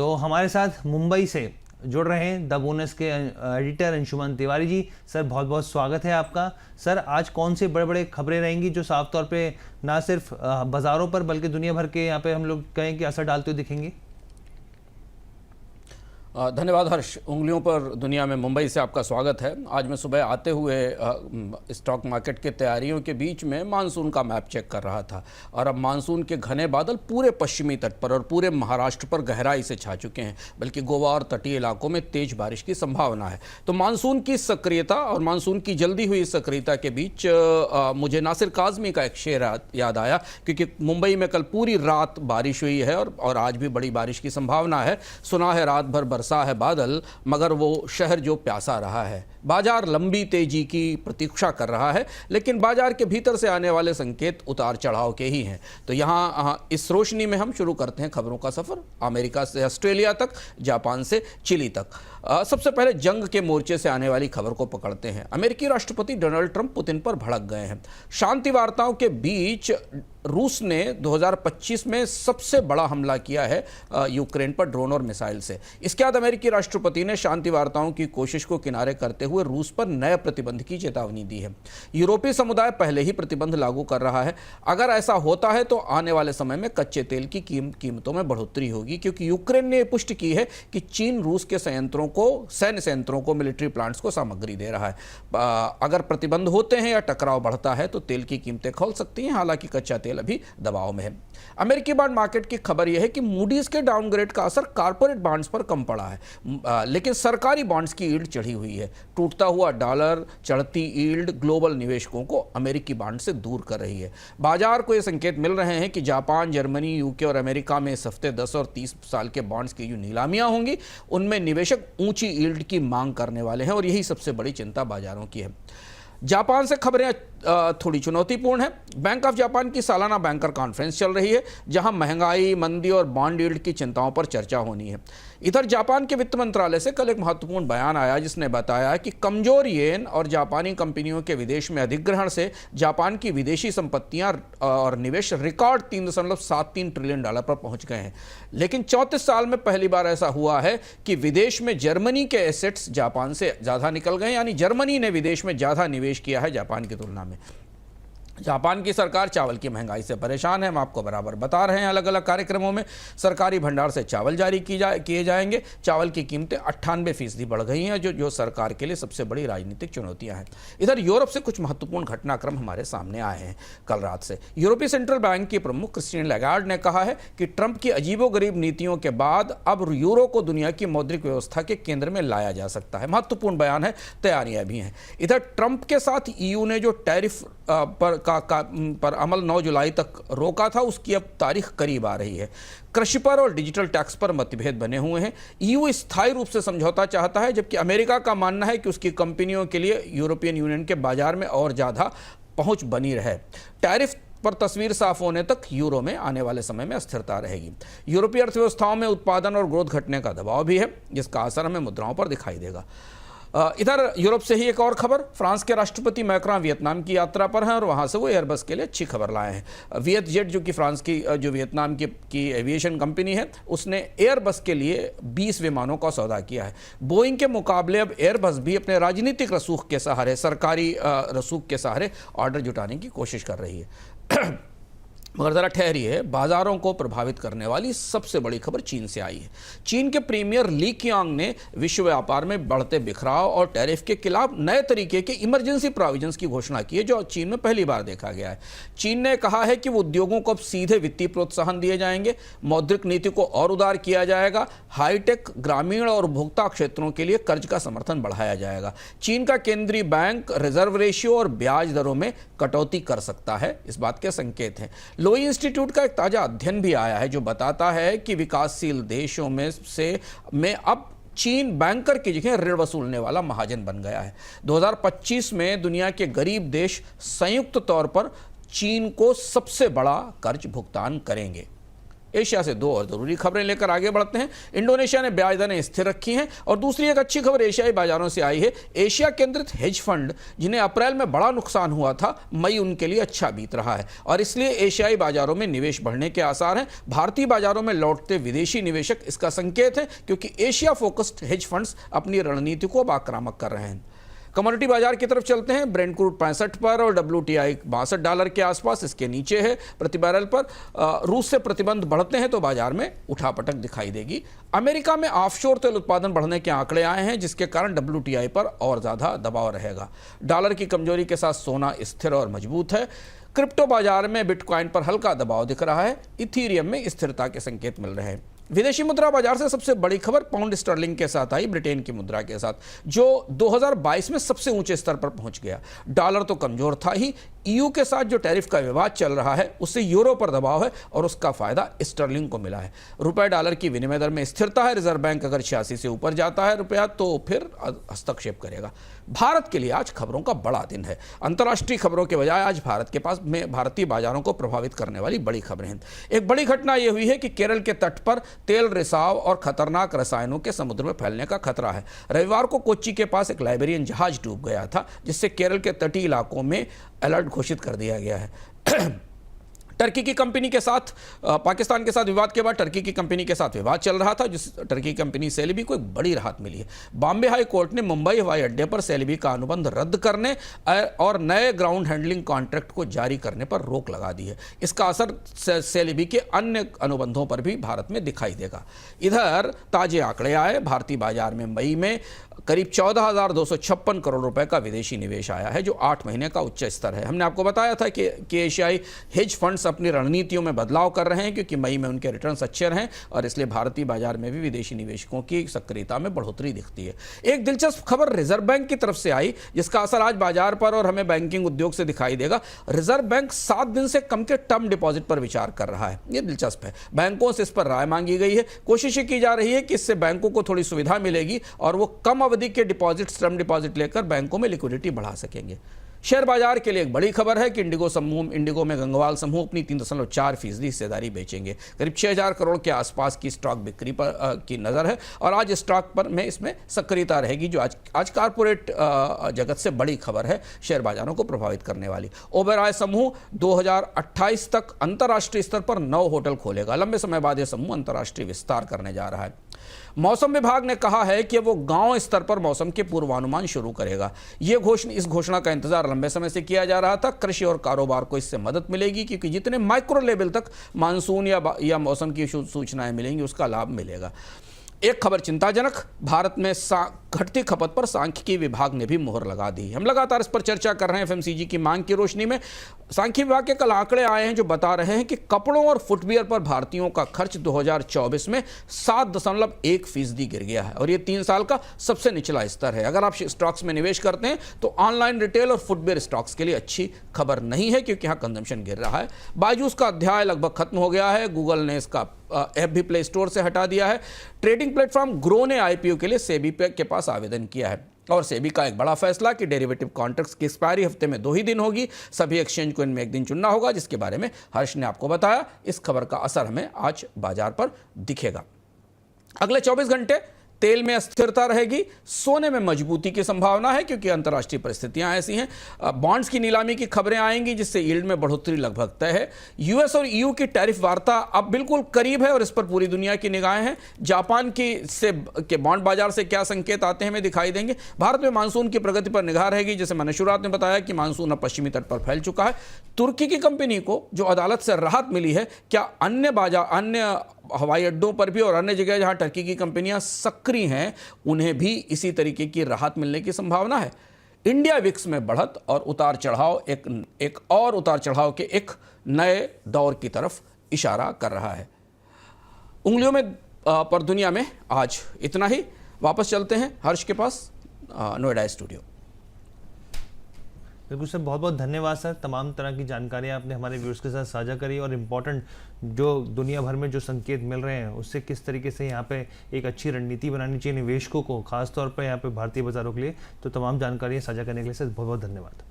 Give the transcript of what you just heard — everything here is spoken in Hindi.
तो हमारे साथ मुंबई से जुड़ रहे हैं द बोनस के एडिटर अंशुमन तिवारी जी। सर बहुत बहुत स्वागत है आपका। सर आज कौन से बड़े बड़े खबरें रहेंगी जो साफ तौर पे ना सिर्फ बाज़ारों पर बल्कि दुनिया भर के यहाँ पे हम लोग कहें कि असर डालते हुए दिखेंगे? धन्यवाद हर्ष। उंगलियों पर दुनिया में मुंबई से आपका स्वागत है। आज मैं सुबह आते हुए स्टॉक मार्केट के तैयारियों के बीच में मानसून का मैप चेक कर रहा था और अब मानसून के घने बादल पूरे पश्चिमी तट पर और पूरे महाराष्ट्र पर गहराई से छा चुके हैं, बल्कि गोवा और तटीय इलाकों में तेज बारिश की संभावना है। तो मानसून की सक्रियता और मानसून की जल्दी हुई सक्रियता के बीच मुझे नासिर काज़मी का एक शेर याद आया, क्योंकि मुंबई में कल पूरी रात बारिश हुई है और आज भी बड़ी बारिश की संभावना है। सुना है रात भर बरसा है बादल, मगर वो शहर जो प्यासा रहा है। बाजार लंबी तेजी की प्रतीक्षा कर रहा है, लेकिन बाजार के भीतर से आने वाले संकेत उतार चढ़ाव के ही हैं। तो यहाँ इस रोशनी में हम शुरू करते हैं खबरों का सफर, अमेरिका से ऑस्ट्रेलिया तक, जापान से चिली तक। सबसे पहले जंग के मोर्चे से आने वाली खबर को पकड़ते हैं। अमेरिकी राष्ट्रपति डोनाल्ड ट्रंप पुतिन पर भड़क गए हैं। शांति वार्ताओं के बीच रूस ने 2025 में सबसे बड़ा हमला किया है यूक्रेन पर ड्रोन और मिसाइल से। इसके बाद अमेरिकी राष्ट्रपति ने शांति वार्ताओं की कोशिश को किनारे करते हुए रूस पर नए प्रतिबंध की चेतावनी दी है। यूरोपीय समुदाय पहले ही प्रतिबंध लागू कर रहा है। अगर ऐसा होता है तो आने वाले समय में कच्चे तेल की कीमतों में बढ़ोतरी होगी, क्योंकि यूक्रेन ने पुष्टि की है कि चीन रूस के सैन्य संयंत्रों को, मिलिट्री प्लांट्स को सामग्री दे रहा है। अगर प्रतिबंध होते हैं या टकराव बढ़ता है तो तेल की कीमतें खौल सकती हैं, हालांकि कच्चा तेल अभी दबाव में है। अमेरिकी बॉन्ड मार्केट की खबर यह है कि मूडीज के डाउनग्रेड का असर कॉर्पोरेट बॉन्ड्स पर कम पड़ा है, लेकिन सरकारी बॉन्ड्स की यील्ड चढ़ी हुई है। टूटता हुआ डॉलर, चढ़ती यील्ड ग्लोबल निवेशकों को अमेरिकी बॉन्ड से दूर कर रही है। बाजार को ये संकेत मिल रहे हैं कि जापान, जर्मनी, यूके और अमेरिका में इस हफ्ते 10 और 30 साल के बॉन्ड्स की जो नीलामियां होंगी उनमें निवेशक ऊंची यील्ड की मांग करने वाले हैं और यही सबसे बड़ी चिंता बाजारों की है। जापान से खबरें थोड़ी चुनौतीपूर्ण है। बैंक ऑफ जापान की सालाना बैंकर कॉन्फ्रेंस चल रही है, जहां महंगाई, मंदी और बॉन्ड यील्ड की चिंताओं पर चर्चा होनी है। इधर जापान के वित्त मंत्रालय से कल एक महत्वपूर्ण बयान आया, जिसने बताया कि कमजोर येन और जापानी कंपनियों के विदेश में अधिग्रहण से जापान की विदेशी संपत्तियां और निवेश रिकॉर्ड $3.73 ट्रिलियन पर पहुंच गए हैं। लेकिन 34 साल में पहली बार ऐसा हुआ है कि विदेश में जर्मनी के एसेट्स जापान से ज़्यादा निकल गए, यानी जर्मनी ने विदेश में ज़्यादा निवेश किया है जापान की तुलना में। जापान की सरकार चावल की महंगाई से परेशान है। हम आपको बराबर बता रहे हैं, अलग अलग कार्यक्रमों में सरकारी भंडार से चावल जारी किए जाएंगे। चावल की कीमतें 98% बढ़ गई हैं, जो सरकार के लिए सबसे बड़ी राजनीतिक चुनौतियां हैं। इधर यूरोप से कुछ महत्वपूर्ण घटनाक्रम हमारे सामने आए हैं कल रात से। यूरोपीय सेंट्रल बैंक की प्रमुख क्रिस्टीन लैगार्ड ने कहा है कि ट्रंप की अजीबोगरीब नीतियों के बाद अब यूरो को दुनिया की मौद्रिक व्यवस्था के केंद्र में लाया जा सकता है। महत्वपूर्ण बयान है, तैयारियां भी हैं। इधर ट्रंप के साथ ईयू ने जो टैरिफ पर अमल 9 जुलाई तक रोका था, उसकी अब तारीख करीब आ रही है। कृषि पर और डिजिटल टैक्स पर मतभेद बने हुए हैं। ईयू स्थायी रूप से समझौता चाहता है, जबकि अमेरिका का मानना है कि उसकी कंपनियों के लिए यूरोपियन यूनियन के बाजार में और ज़्यादा पहुंच बनी रहे। टैरिफ पर तस्वीर साफ होने तक यूरो में आने वाले समय में अस्थिरता रहेगी। यूरोपीय अर्थव्यवस्थाओं में उत्पादन और ग्रोथ घटने का दबाव भी है, जिसका असर हमें मुद्राओं पर दिखाई देगा। इधर यूरोप से ही एक और खबर, फ्रांस के राष्ट्रपति मैक्रों वियतनाम की यात्रा पर हैं और वहां से वो एयरबस के लिए अच्छी खबर लाए हैं। वियतजेट, जो कि फ्रांस की जो वियतनाम की एविएशन कंपनी है, उसने एयरबस के लिए 20 विमानों का सौदा किया है। बोइंग के मुकाबले अब एयरबस भी अपने राजनीतिक रसूख के सहारे, सरकारी रसूख के सहारे ऑर्डर जुटाने की कोशिश कर रही है। मगर ज़रा ठहरिए, बाजारों को प्रभावित करने वाली सबसे बड़ी खबर चीन से आई है। चीन के प्रीमियर ली क़ियांग ने विश्व व्यापार में बढ़ते बिखराव और टैरिफ के खिलाफ नए तरीके के इमरजेंसी प्रोविजंस की घोषणा की है, जो चीन में पहली बार देखा गया है। चीन ने कहा है कि वो उद्योगों को अब सीधे वित्तीय प्रोत्साहन दिए जाएंगे, मौद्रिक नीति को और उदार किया जाएगा, हाईटेक, ग्रामीण और उपभोक्ता क्षेत्रों के लिए कर्ज का समर्थन बढ़ाया जाएगा। चीन का केंद्रीय बैंक रिजर्व रेशियो और ब्याज दरों में कटौती कर सकता है, इस बात के संकेत हैं। लोई इंस्टीट्यूट का एक ताजा अध्ययन भी आया है, जो बताता है कि विकासशील देशों में अब चीन बैंकर की जगह ऋण वसूलने वाला महाजन बन गया है। 2025 में दुनिया के गरीब देश संयुक्त तौर पर चीन को सबसे बड़ा कर्ज भुगतान करेंगे। एशिया से दो और जरूरी खबरें लेकर आगे बढ़ते हैं। इंडोनेशिया ने ब्याज दरें स्थिर रखी हैं और दूसरी एक अच्छी खबर एशियाई बाजारों से आई है। एशिया केंद्रित हेज फंड जिन्हें अप्रैल में बड़ा नुकसान हुआ था, मई उनके लिए अच्छा बीत रहा है और इसलिए एशियाई बाजारों में निवेश बढ़ने के आसार हैं। भारतीय बाजारों में लौटते विदेशी निवेशक इसका संकेत है, क्योंकि एशिया फोकस्ड हेज फंड्स अपनी रणनीति को अब आक्रामक कर रहे हैं। कमोडिटी बाजार की तरफ चलते हैं। ब्रेंट क्रूड 65 पर और WTI $62 के आसपास, इसके नीचे है प्रति बैरल पर। रूस से प्रतिबंध बढ़ते हैं तो बाजार में उठापटक दिखाई देगी। अमेरिका में ऑफशोर तेल उत्पादन बढ़ने के आंकड़े आए हैं, जिसके कारण WTI पर और ज्यादा दबाव रहेगा। डॉलर की कमजोरी के साथ सोना स्थिर और मजबूत है। क्रिप्टो बाजार में बिटकॉइन पर हल्का दबाव दिख रहा है। इथीरियम में स्थिरता के संकेत मिल रहे हैं। विदेशी मुद्रा बाजार से सबसे बड़ी खबर पाउंड स्टर्लिंग के साथ आई, ब्रिटेन की मुद्रा के साथ, जो 2022 में सबसे ऊंचे स्तर पर पहुंच गया। डॉलर तो कमजोर था ही, EU के साथ जो टैरिफ का विवाद चल रहा है उससे यूरो पर दबाव है और उसका फायदा स्टर्लिंग को मिला है। रुपए डॉलर की विनिमय दर में स्थिरता है। रिजर्व बैंक अगर 86 से ऊपर जाता है रुपया तो फिर हस्तक्षेप करेगा। भारत के लिए आज खबरों का बड़ा दिन है। अंतर्राष्ट्रीय खबरों के बजाय आज भारत के पास में भारतीय बाजारों को प्रभावित करने वाली बड़ी खबरें हैं। एक बड़ी घटना यह हुई है कि केरल के तट पर तेल रिसाव और खतरनाक रसायनों के समुद्र में फैलने का खतरा है। रविवार को कोच्चि के पास एक लाइबेरियन जहाज डूब गया था, जिससे केरल के तटीय इलाकों में अलर्ट घोषित कर दिया गया है। टर्की की कंपनी के साथ पाकिस्तान के साथ विवाद के बाद टर्की की कंपनी के साथ विवाद चल रहा था, जिस टर्की कंपनी सेलेबी को एक बड़ी राहत मिली है। बॉम्बे हाई कोर्ट ने मुंबई हवाई अड्डे पर सेलेबी का अनुबंध रद्द करने और नए ग्राउंड हैंडलिंग कॉन्ट्रैक्ट को जारी करने पर रोक लगा दी है। इसका असर सेलेबी के अन्य अनुबंधों पर भी भारत में दिखाई देगा। इधर ताजे आंकड़े आए। भारतीय बाजार में मई में करीब 14,256 करोड़ रुपए का विदेशी निवेश आया है, जो 8 महीने का उच्च स्तर है। हमने आपको बताया था कि एशियाई हेज फंड्स अपनी रणनीतियों में बदलाव कर रहे हैं, क्योंकि मई में उनके रिटर्न्स अच्छे रहे और इसलिए भारतीय बाजार में भी विदेशी निवेशकों की सक्रियता में बढ़ोतरी दिखती है। एक दिलचस्प खबर रिजर्व बैंक की तरफ से आई, जिसका असर आज बाजार पर और हमें बैंकिंग उद्योग से दिखाई देगा। रिजर्व बैंक 7 दिन से कम के टर्म डिपॉजिट पर विचार कर रहा है। यह दिलचस्प है। बैंकों से इस पर राय मांगी गई है। कोशिश की जा रही है कि इससे बैंकों को थोड़ी सुविधा मिलेगी और वो कम अवधि के डिपॉजिट, टर्म डिपॉजिट लेकर बैंकों में लिक्विडिटी बढ़ा सकेंगे। शेयर बाजार के लिए एक बड़ी खबर है कि इंडिगो में गंगवाल समूह अपनी 3.4% हिस्सेदारी बेचेंगे। करीब 6,000 करोड़ के आसपास की स्टॉक बिक्री पर की नजर है और आज स्टॉक पर में इसमें सक्रियता रहेगी, जो आज कारपोरेट जगत से बड़ी खबर है, शेयर बाजारों को प्रभावित करने वाली। ओबेरॉय समूह 2028 तक अंतर्राष्ट्रीय स्तर पर 9 होटल खोलेगा। लंबे समय बाद यह समूह अंतर्राष्ट्रीय विस्तार करने जा रहा है। मौसम विभाग ने कहा है कि वो गांव स्तर पर मौसम के पूर्वानुमान शुरू करेगा। इस घोषणा का इंतजार लंबे समय से किया जा रहा था। कृषि और कारोबार को इससे मदद मिलेगी, क्योंकि जितने माइक्रो लेवल तक मानसून या मौसम की सूचनाएं मिलेंगी उसका लाभ मिलेगा। एक खबर चिंताजनक, भारत में घटती खपत पर सांख्यिकी विभाग ने भी मोहर लगा दी। हम लगातार इस पर चर्चा कर रहे हैं। FMCG की मांग की रोशनी में सांख्यिकी विभाग के कल आंकड़े आए हैं जो बता रहे हैं कि कपड़ों और फुटवियर पर भारतीयों का खर्च 2024 में 7.1% गिर गया है और ये 3 साल का सबसे निचला स्तर है। अगर आप स्टॉक्स में निवेश करते हैं तो ऑनलाइन रिटेल और फुटवियर स्टॉक्स के लिए अच्छी खबर नहीं है, क्योंकि यहाँ कंजम्पशन गिर रहा है। बायजूस का अध्याय लगभग खत्म हो गया है। गूगल ने इसका ऐप भी प्ले स्टोर से हटा दिया है। ट्रेडिंग प्लेटफॉर्म ग्रो ने IPO के लिए सेबी के पास आवेदन किया है और सेबी का एक बड़ा फैसला कि डेरिवेटिव कॉन्ट्रैक्ट्स की एक्सपायरी हफ्ते में 2 ही दिन होगी। सभी एक्सचेंज को इनमें एक दिन चुनना होगा, जिसके बारे में हर्ष ने आपको बताया। इस खबर का असर हमें आज बाजार पर दिखेगा। अगले 24 घंटे तेल में अस्थिरता रहेगी, सोने में मजबूती की संभावना है, क्योंकि अंतर्राष्ट्रीय परिस्थितियां ऐसी हैं। बॉन्ड्स की नीलामी की खबरें आएंगी, जिससे यील्ड में बढ़ोतरी लगभग तय है। US और EU की टैरिफ वार्ता अब बिल्कुल करीब है और इस पर पूरी दुनिया की निगाहें हैं। जापान के बॉन्ड बाजार से क्या संकेत आते हैं हमें दिखाई देंगे। भारत में मानसून की प्रगति पर निगाह रहेगी। जैसे मैंने शुरुआत में बताया कि मानसून अब पश्चिमी तट पर फैल चुका है। तुर्की की कंपनी को जो अदालत से राहत मिली है, क्या अन्य हवाई अड्डों पर भी और अन्य जगह जहां टर्की की कंपनियां सक्रिय हैं उन्हें भी इसी तरीके की राहत मिलने की संभावना है। इंडिया विक्स में बढ़त और उतार चढ़ाव एक और उतार चढ़ाव के एक नए दौर की तरफ इशारा कर रहा है। उंगलियों में पर दुनिया में आज इतना ही। वापस चलते हैं हर्ष के पास, नोएडा स्टूडियो। बिल्कुल सर, बहुत बहुत धन्यवाद सर। तमाम तरह की जानकारी आपने हमारे व्यूअर्स के साथ साझा करी और इम्पोर्टेंट जो दुनिया भर में जो संकेत मिल रहे हैं उससे किस तरीके से यहाँ पे एक अच्छी रणनीति बनानी चाहिए निवेशकों को, खासतौर पर यहाँ पे भारतीय बाजारों के लिए। तो तमाम जानकारियाँ साझा करने के लिए सर बहुत बहुत धन्यवाद।